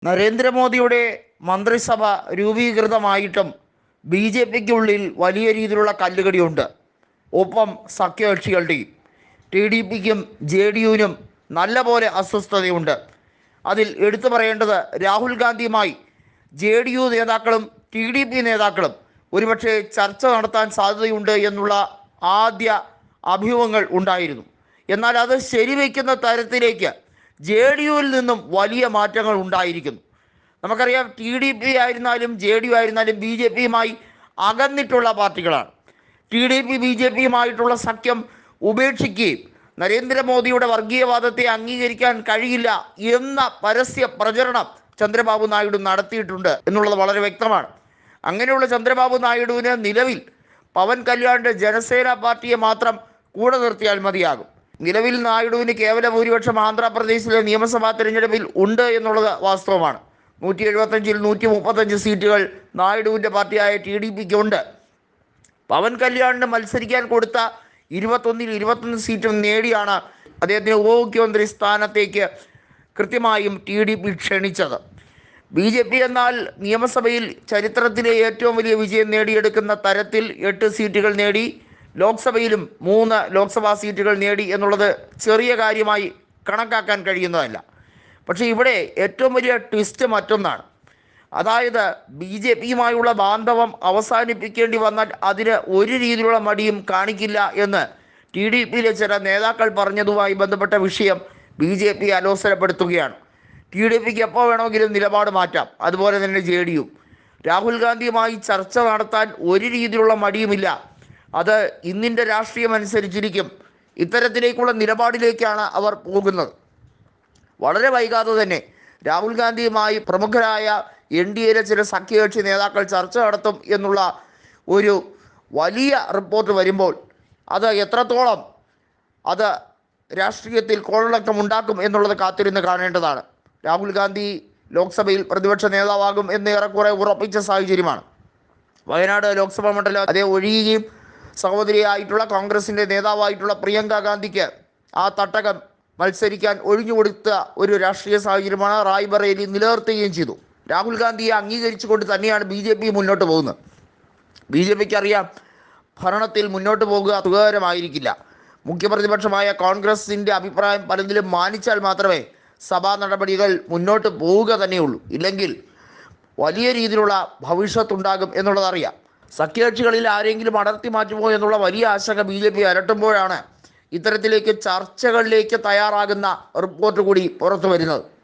നരേന്ദ്രമോദിയുടെ മന്ത്രിസഭ രൂപീകൃതമായിട്ടും B J പിക്കുള്ളിൽ വലിയ രീതിയിലുള്ള കല്ലുകടിയുണ്ട്. ഒപ്പം സഖ്യകക്ഷികളുടെയും ടി ഡി പിക്കും ജെ ഡി യുവിനും നല്ല പോലെ അസ്വസ്ഥതയുണ്ട്. അതിൽ എടുത്തു പറയേണ്ടത് രാഹുൽ ഗാന്ധിയുമായി ജെ ഡി യു നേതാക്കളും ടി ഡി പി നേതാക്കളും ഒരുപക്ഷെ ചർച്ച നടത്താൻ സാധ്യതയുണ്ട് എന്നുള്ള ആദ്യ അഭ്യൂഹങ്ങൾ ഉണ്ടായിരുന്നു. എന്നാൽ അത് ശരിവയ്ക്കുന്ന തരത്തിലേക്ക് ജെ ഡി യുവിൽ നിന്നും വലിയ മാറ്റങ്ങൾ ഉണ്ടായിരിക്കുന്നു. നമുക്കറിയാം, ടി ഡി പി ആയിരുന്നാലും ജെ ഡി യു ആയിരുന്നാലും ബി ജെ പിയുമായി അകന്നിട്ടുള്ള പാർട്ടികളാണ്. T D P B J പിയുമായിട്ടുള്ള സഖ്യം ഉപേക്ഷിക്കുകയും നരേന്ദ്രമോദിയുടെ വർഗീയവാദത്തെ അംഗീകരിക്കാൻ കഴിയില്ല എന്ന പരസ്യ പ്രചരണം ചന്ദ്രബാബു നായിഡു നടത്തിയിട്ടുണ്ട് എന്നുള്ളത് വളരെ വ്യക്തമാണ്. അങ്ങനെയുള്ള ചന്ദ്രബാബു നായിഡുവിന് നിലവിൽ പവൻ കല്യാണിൻ്റെ ജനസേന പാർട്ടിയെ മാത്രം കൂടെ നിർത്തിയാൽ മതിയാകും. നിലവിൽ നായിഡുവിന് കേവല ഭൂരിപക്ഷം ആന്ധ്രാപ്രദേശിലെ നിയമസഭാ തിരഞ്ഞെടുപ്പിൽ ഉണ്ട് എന്നുള്ളത് വാസ്തവമാണ്. 175-ൽ 135 സീറ്റുകൾ നായിഡുവിൻ്റെ പാർട്ടിയായ ടി ഡി പിക്ക് ഉണ്ട്. പവൻ കല്യാണിന് മത്സരിക്കാൻ കൊടുത്ത 21-ൽ 21 സീറ്റും നേടിയാണ് അദ്ദേഹത്തിന് ഉപമുഖ്യമന്ത്രി സ്ഥാനത്തേക്ക് കൃത്യമായും ടി ഡി പി ക്ഷണിച്ചത്. ബി ജെ പി എന്നാൽ നിയമസഭയിൽ ചരിത്രത്തിലെ ഏറ്റവും വലിയ വിജയം നേടിയെടുക്കുന്ന തരത്തിൽ 8 സീറ്റുകൾ നേടി, ലോക്സഭയിലും 3 ലോക്സഭാ സീറ്റുകൾ നേടി എന്നുള്ളത് ചെറിയ കാര്യമായി കണക്കാക്കാൻ കഴിയുന്നതല്ല. പക്ഷേ ഇവിടെ ഏറ്റവും വലിയ ട്വിസ്റ്റ് മറ്റൊന്നാണ്. അതായത് ബി ജെ പിയുമായുള്ള ബാന്ധവം അവസാനിപ്പിക്കേണ്ടി വന്നാൽ അതിന് ഒരു രീതിയിലുള്ള മടിയും കാണിക്കില്ല എന്ന് ടി ഡി പിയിലെ ചില നേതാക്കൾ പറഞ്ഞതുമായി ബന്ധപ്പെട്ട വിഷയം ബി ജെ പി അലോസരപ്പെടുത്തുകയാണ്. ടി ഡി പിക്ക് എപ്പോൾ വേണമെങ്കിലും നിലപാട് മാറ്റാം. അതുപോലെ തന്നെ ജെ ഡി യു രാഹുൽ ഗാന്ധിയുമായി ചർച്ച നടത്താൻ ഒരു രീതിയിലുള്ള മടിയുമില്ല. അത് ഇന്നിൻ്റെ രാഷ്ട്രീയം അനുസരിച്ചിരിക്കും. ഇത്തരത്തിലേക്കുള്ള നിലപാടിലേക്കാണ് അവർ പോകുന്നത്. വളരെ വൈകാതെ തന്നെ രാഹുൽ ഗാന്ധിയുമായി പ്രമുഖരായ എൻ ഡി എയിലെ ചില സഖ്യകക്ഷി നേതാക്കൾ ചർച്ച നടത്തും എന്നുള്ള ഒരു വലിയ റിപ്പോർട്ട് വരുമ്പോൾ അത് എത്രത്തോളം അത് രാഷ്ട്രീയത്തിൽ കോളിളക്കം ഉണ്ടാക്കും എന്നുള്ളത് കാത്തിരുന്ന് കാണേണ്ടതാണ്. രാഹുൽ ഗാന്ധി ലോക്സഭയിൽ പ്രതിപക്ഷ നേതാവാകും എന്ന് ഏറെക്കുറെ ഉറപ്പിച്ച സാഹചര്യമാണ്. വയനാട് ലോക്സഭാ മണ്ഡലം അതേ ഒഴിയുകയും സഹോദരിയായിട്ടുള്ള കോൺഗ്രസിൻ്റെ നേതാവായിട്ടുള്ള പ്രിയങ്ക ഗാന്ധിക്ക് ആ തട്ടകം മത്സരിക്കാൻ ഒഴിഞ്ഞുകൊടുത്ത ഒരു രാഷ്ട്രീയ സാഹചര്യമാണ് റായ്ബറേലി നിലനിർത്തുകയും ചെയ്തു. രാഹുൽ ഗാന്ധിയെ അംഗീകരിച്ചുകൊണ്ട് തന്നെയാണ് ബി ജെ പി മുന്നോട്ട് പോകുന്നത്. ബി ജെ പിക്ക് അറിയാം, ഭരണത്തിൽ മുന്നോട്ട് പോകുക സുഖകരമായിരിക്കില്ല. മുഖ്യപ്രതിപക്ഷമായ കോൺഗ്രസിൻ്റെ അഭിപ്രായം പലതിലും മാനിച്ചാൽ മാത്രമേ സഭാ നടപടികൾ മുന്നോട്ട് പോവുക തന്നെയുള്ളൂ. ഇല്ലെങ്കിൽ വലിയ രീതിയിലുള്ള ഭവിഷ്യത്തുണ്ടാകും എന്നുള്ളതറിയാം. സഖ്യകക്ഷികളിൽ ആരെങ്കിലും അടർത്തി മാറ്റുമോ എന്നുള്ള വലിയ ആശങ്ക ബി ജെ പി അലട്ടുമ്പോഴാണ് ഇത്തരത്തിലേക്ക് ചർച്ചകളിലേക്ക് തയ്യാറാകുന്ന റിപ്പോർട്ട് കൂടി പുറത്തു വരുന്നത്.